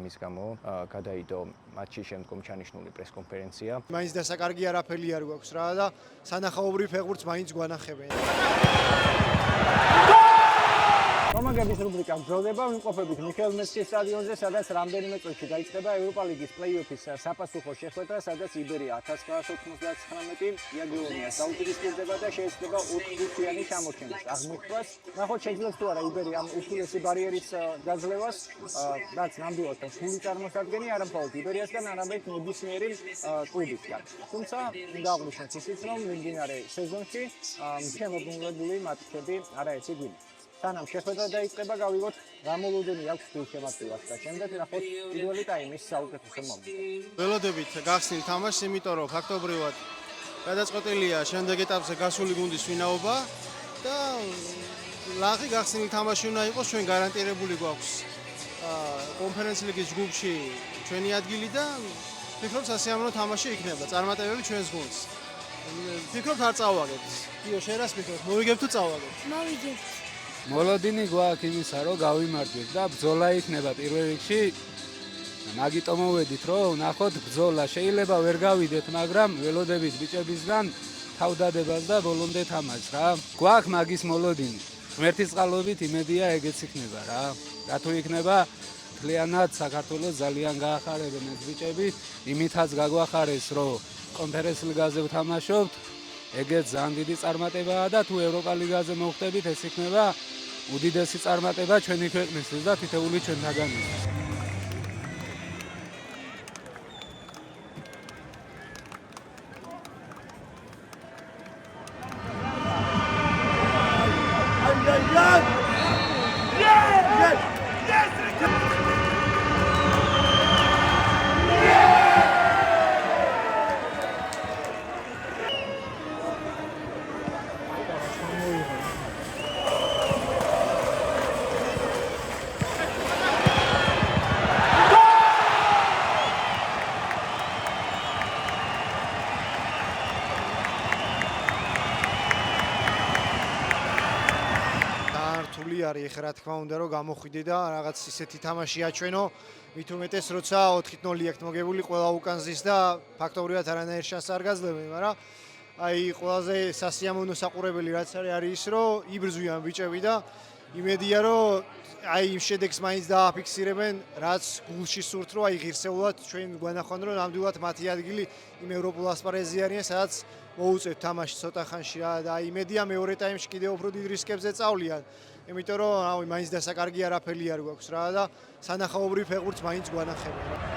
ამის გამო გადაიდო მატჩის შემდგომ ჩანიშნული პრესკონფერენცია. მაინც დასაკარგი არაფერი არ გვაქვს რა და სანახაობრივ ფეხბურთს მაინც გვანახებენ. კომაგების რუბრიკა გრძელდება, ვიმყოფებით მიხეილ მესხის სტადიონზე, სადაც რამდენიმე წუთში დაიწყება ევროპა ლიგის პლეი-ოფის საპასუხო შეხვედრა, სადაც იბერია 1999 იაგელონიას დაუპირისპირდება და შეეცდება 4-იანი ჩამორჩენის აღმოხდას. ნახოთ შეძლებს თუ არა იბერია ამ უხილესი ბარიერის გაძლევას, რაც ნამდვილად ფული წარმოსადგენია არა მხოლოდ იბერიასგან, არამედ ნებისმიერი კლუბისგან. თუმცა უნდა აღვნიშნოთ ისიც, რომ მიმდინარე სეზონში შემოგვიმლებული მატჩები არაერთი გვინდა. სანამ შეხვედრა დაიწყება, გავიგოთ რა მოლოდინი აქვს გულშემატკივარს და შემდეგ ნახოთ პირველი ტაიმის საუკეთესო მომენტი. ველოდებით გახსნილ თამაშს, იმიტომ რომ ფაქტობრივად გადაწყვეტილია შემდეგ ეტაპზე გასული გუნდის ვინაობა და ლაღი გახსნილ თამაში უნდა იყოს, ჩვენ გარანტირებული გვაქვს კონფერენციის ლიგის ჯგუფში ჩვენი ადგილი და ფიქრობ სასიამოვნო თამაში იქნება, წარმატებები ჩვენს გუნდს. ფიქრობ არ წავაგებთ. იო, შენ რას ფიქრობ? მოვიგებ თუ წავაგებთ? მოვიგებთ. მოლოდინი გვაქვს იმისა, რომ გავიმარჯვებთ და ბრძოლა იქნება პირველ რიგში. მაგიტომ მოვედით, რომ ნახოთ ბრძოლა. შეიძლება ვერ გავიდეთ, მაგრამ ველოდებით ბიჭებისგან თავდადებას და ბოლომდე თამაშს რა. გვაქვს მაგის მოლოდინი. ღმერთის წყალობით იმედია ეგეც იქნება რა. რა თუ იქნება, მთლიანად საქართველოს ძალიან გაახარებენ ეს ბიჭები. იმითაც გაგვახარეს, რომ კონფერენციის ლიგაზე ვთამაშობთ. ეგეც ძალიან დიდი წარმატებაა და თუ ევროპა ლიგაზე მოხვდებით, ეს იქნება უდიდესი წარმატება ჩვენი ქვეყნისთვის და თითოეული ჩვენთაგანისთვის. არის ეხლა რა თქმა უნდა რომ გამოხვიდე და რაღაც ისეთი თამაში აჩვენო მით უმეტეს როცა 4-0 აქვთ მოგებული ყველა უკან ზის და ფაქტობრივად არანაირ შანსს არ გაძლევენ, მაგრამ აი ყველაზე სასიამოვნო საყურებელი რაც არის ის რომ იბრძვიან ბიჭები და იმედია რომ აი იმ შედეგს მაინც დააფიქსირებენ რაც გულში სურთ რომ აი ღირსეულად ჩვენ გვანახონ რომ ნამდვილად მათი ადგილი იმ ევროპულ ასპარეზზე არიან სადაც მოუწევთ თამაში ცოტა ხანში რა და აი იმედია მეორე ტაიმში კიდევ უფრო დიდ რისკებზე წავლიან. იმიტომ რომ რავი მაინც დასაკარგი არაფერი არ გვაქვს რა და სანახაობრივ ფეხბურთს მაინც გვანახებენ რა.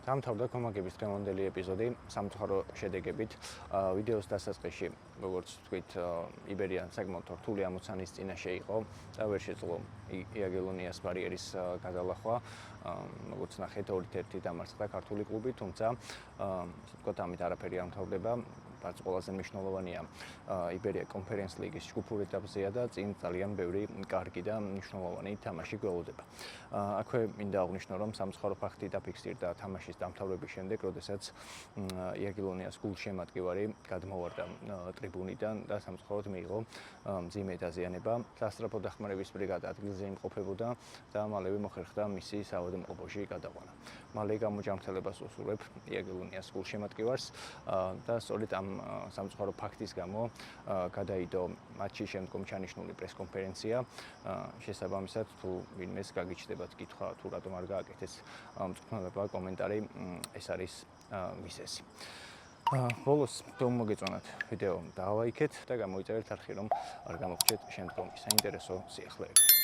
დამთავრდა კომაგების დღევანდელი ეპიზოდი სამწუხარო შედეგებით. ვიდეოს დასაწყისში, როგორც ვთქვით, იბერია საკმაოდ რთული ამოცანის წინაშე იყო და ვერ შეძლო იაგელონიას ბარიერის გადალახვა. როგორც ნახეთ, 2-1 დამარცხდა ქართული კლუბი, თუმცა ვთქვათ, ამით არაფერი არ მთავრდება. რაც ყველაზე მნიშვნელოვანია, იბერია კონფერენციის ლიგის ჯგუფურ ეტაპზეა და წინ ძალიან ბევრი კარგი და მნიშვნელოვანი თამაში გველოდება. აქვე მინდა აღვნიშნო, რომ სამწუხარო ფაქტი დაფიქსირდა თამაშის დამთავრების შემდეგ, როდესაც იაგელონიას გულშემატკივარი გადმოვარდა ტრიბუნიდან და სამწუხაროდ მიიღო მძიმე დაზიანება. სასწრაფო დახმარების ბრიგადა ადგილზე იმყოფებოდა და მალევე მოხერხდა მისი საავადმყოფოში გადაყვანა. მალე გამოჯანმრთელებას უსურვებ იაგელონიას გულშემატკივარს და სწორედ ამ სამწუხარო ფაქტის გამო გადაიდო მატჩის შემდგომ ჩანიშნული პრესკონფერენცია. შესაბამისად, თუ ვინმეს გაგიჩნდებათ კითხვა, თუ რატომ არ გააკეთეს მწვრთნელებმა კომენტარი, ეს არის მიზეზი. ბოლოს თუ მოგეწონათ ვიდეო, დავაიქეთ და გამოიწერეთ არხი, რომ არ გამოგვჭეთ შემდგომი საინტერესო სიახლეები.